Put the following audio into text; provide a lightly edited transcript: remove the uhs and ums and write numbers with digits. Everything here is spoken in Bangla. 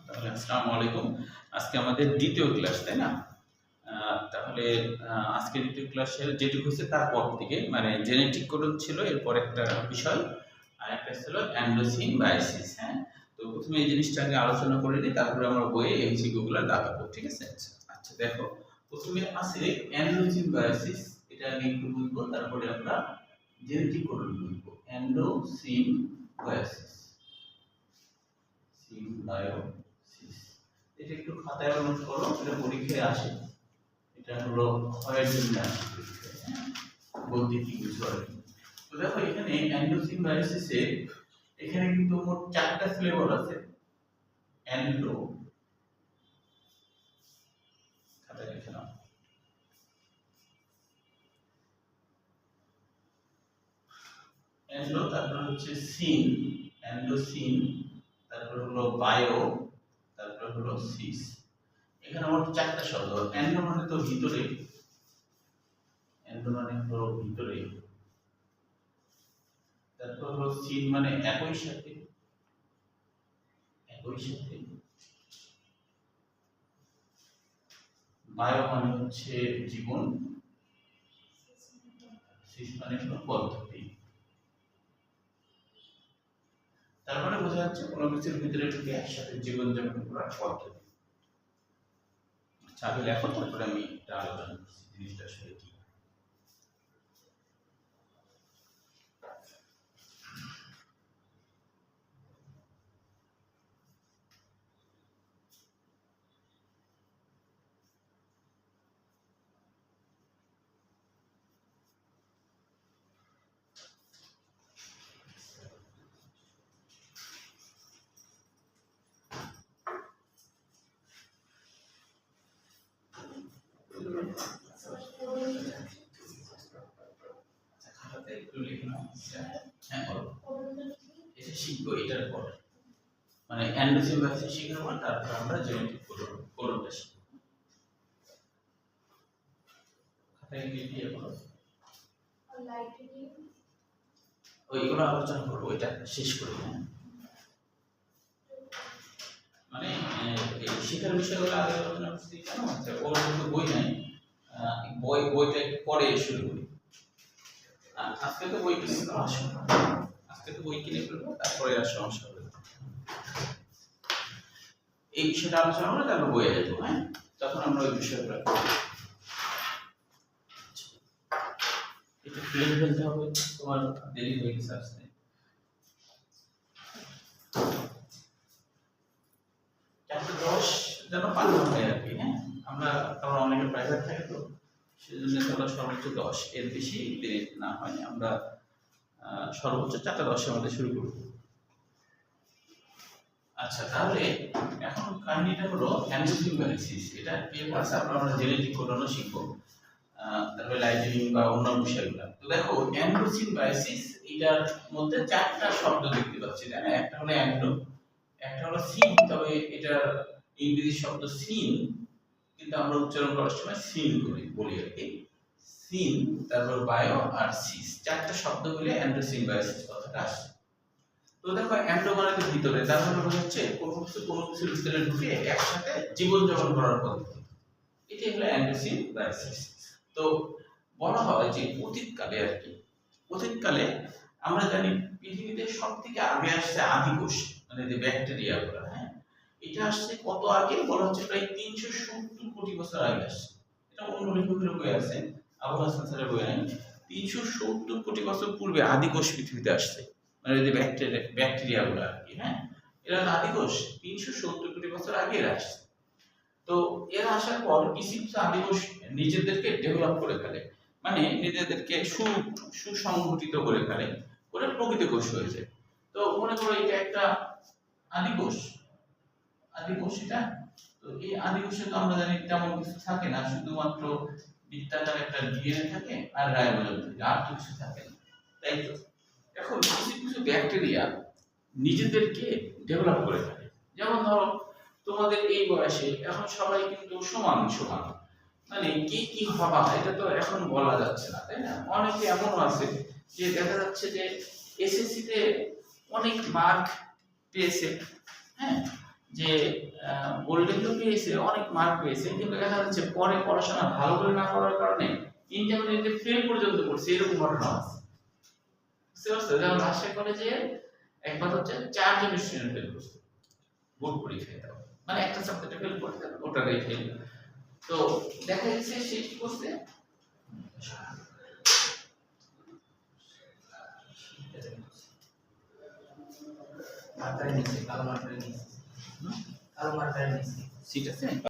তাহলে আসসালামু আলাইকুম। আজকে আমাদের দ্বিতীয় ক্লাস, তাই না? তাহলে আজকে দ্বিতীয় ক্লাসের যেটুকু হচ্ছে তারপর থেকে মানে জেনেটিক কোডন ছিল, এরপর একটা বিষয় আর একটা ছিল এন্ডোসিন বায়োসিস। হ্যাঁ, তো প্রথমে এই জিনিসটা আগে আলোচনা করে নিই, তারপরে আমরা বইয়ে এমসিকিউগুলো দেখাবো, ঠিক আছে? আচ্ছা দেখো, প্রথমে আছে এন্ডোসিন বায়োসিস, এটা আগে একটু বুঝবো, তারপরে আমরা জেনেটিক কোডন বুঝবো। এন্ডোসিন বায়োসিস, সিম্বায়োসিস, এটা একটু খাতায় নোট করো, এটা পরীক্ষায় আসে। এটা হলো ক্ষয়ের জন্য আসে পরীক্ষায়, হ্যাঁ, বলতে কি বুঝো আর কি। তো দেখো এখানে এন্ডোসিন বায়োসিসে এখানে কিন্তু মোট 4টা ফ্লেভার আছে। এন্ডো, খাতায় লিখে নাও, এন্ডো, তারপর হচ্ছে সিন, এন্ডোসিন, তারপর হলো বায়ো, তারপর হলো সিস। এখানে মোট 4টা শব্দ। এন্ডো মানে তো ভিতরে, এন্ডো মানে হলো ভিতরে, তারপর হলো সিন মানে একই সাথে, একই সাথে, বায়ো মানে হচ্ছে জীবন, সিস মানে হলো পদ্ধতি। তার মানে বোঝা যাচ্ছে কোনো কিছুর ভিতরে ঢুকে একসাথে জীবন যাপন করার পদ্ধতি। আচ্ছা আগে লেখো, তারপরে আমি এটা আলোচনা করছি জিনিসটা আসলে কি। খাতাতে একটু লিখে নাও। হ্যাঁ বলো, এটা শিখবো এটার পর, মানে এন্ডোসিন বায়োসিস শিখার পর তারপর আমরা জেনেটিক কোডনটা শিখবো। খাতায় লিখে বলো, ওইগুলো আলোচনা করবো, ওইটা শেষ করে। হ্যাঁ, মানে এই শিক্ষার বিষয়গুলো আগে আলোচনা করছি কেন, ওর কিন্তু বই নাই, বইটা একটু পরে শুরু করি। আজকে তো বই কিনে ফেলবো, আজকে তো বই কিনে ফেলবো, তারপরে আর সমস্যা হবে। এই বিষয়টা আলোচনা করে তারপর বইয়ে যাবো। হ্যাঁ, তখন আমরা ওই বিষয়গুলো একটু ক্লিয়ার ফেলতে হবে, তোমার দেরি হয়ে গেছে আসতে। চ্যাপ্টার 10 যেন পারলাম হয় আর কি। হ্যাঁ, আমরা কারণ অনেকে প্রাইভেট থাকে তো, সেজন্য আমরা সর্বোচ্চ 10, এর বেশি দেরি না হয়, আমরা সর্বোচ্চ 4টা 10-এর মধ্যে শুরু করব। আচ্ছা তাহলে এখন কাহিনীটা হলো এন্ডোসিন বায়োসিস, এটা কি ক্লাসে আমরা জেনেটিক কোডনও শিখবো, তারপরে লাইজেনিং বা অন্য বিষয়গুলো। তো দেখো এন্ডোসিন বায়োসিস, এটার মধ্যে 4টা শব্দ দেখতে পাচ্ছি, তাই না? একটা হলো এন্ডো, একটা হলো সিন, তবে এটার ইংরেজি শব্দ সিন, কিন্তু আমরা উচ্চারণ করার সময় সিন করি বলি আর কি। সিন, তারপর বায়ো আর সিস, 4টা শব্দ মিলে এন্ডোসিন বায়োসিস কথাটা আসে। তো দেখো এন্ডো মানে তো ভিতরে, তার মানে হচ্ছে কোনো কিছুর ভিতরে ঢুকে একসাথে জীবন যাপন করার পদ্ধতি, এটাই হলো এন্ডোসিন বায়োসিস। তো বলা হয় যে অতীতকালে আর কি, অতীতকালে আমরা জানি পৃথিবীতে সবথেকে আগে আসছে আদিকোষ, মানে যে ব্যাকটেরিয়াগুলো। হ্যাঁ, এটা আসছে কত আগে, বলা হচ্ছে প্রায় 370 কোটি বছর আগে আসছে। এটা অন্য লেখকের বই আছে, আবুল হাসান স্যারের বই নাই। 370 কোটি বছর পূর্বে আদিকোষ পৃথিবীতে আসছে, মানে যে ব্যাকটেরিয়াগুলো আর কি। হ্যাঁ, এরা আদিকোষ 370 কোটি বছর আগে এরা আসছে। তো এরা আসার পর কিছু কিছু আদিকোষ নিজেদেরকে ডেভেলপ করে ফেলে, মানে নিজেদেরকে সুসংগঠিত করে ফেলে, করে প্রকৃত কোষ হয়ে যায়। তো মনে করো এটা একটা আদিকোষ, আদিকোষ এটা। তো এই আদিকোষে তো আমরা জানি তেমন কিছু থাকে না, শুধুমাত্র বৃত্তাকার একটা ডিএনএ থাকে আর রাইবোজোম থাকে, আর কিছু থাকে না, তাই তো? এখন কিছু কিছু ব্যাকটেরিয়া নিজেদেরকে ডেভেলপ করে ফেলে। যেমন ধরো তোমাদের এই বয়সে এখন সবাই কিন্তু সমান সমান, মানে কি কি হবা এটা তো এখন বলা যাচ্ছে না, তাই না? অনেকে এমনও আছে যে দেখা যাচ্ছে যে এসএসসি তে অনেক মার্ক পেয়েছে, হ্যাঁ, যে গোল্ডেন তো পেয়েছে, অনেক মার্ক পেয়েছে, কিন্তু দেখা যাচ্ছে পরে পড়াশোনা ভালো করে না করার কারণে ইন্টারমিডিয়েটে ফেল পর্যন্ত করছে, এরকম ঘটনা আছে। বুঝতে পারছো? যেমন রাজশাহী কলেজে একবার হচ্ছে 4 জন স্টুডেন্ট ফেল করছে বোর্ড পরীক্ষায়, দাও মানে একটা সাবজেক্টে ফেল করতে, ওটারই ফেল। তো দেখা যাচ্ছে সে কি করছে, মাত্রায় নিচ্ছে, কালো মাত্রায় নিচ্ছে, কালো মাত্রায় নিচ্ছে। ঠিক আছে।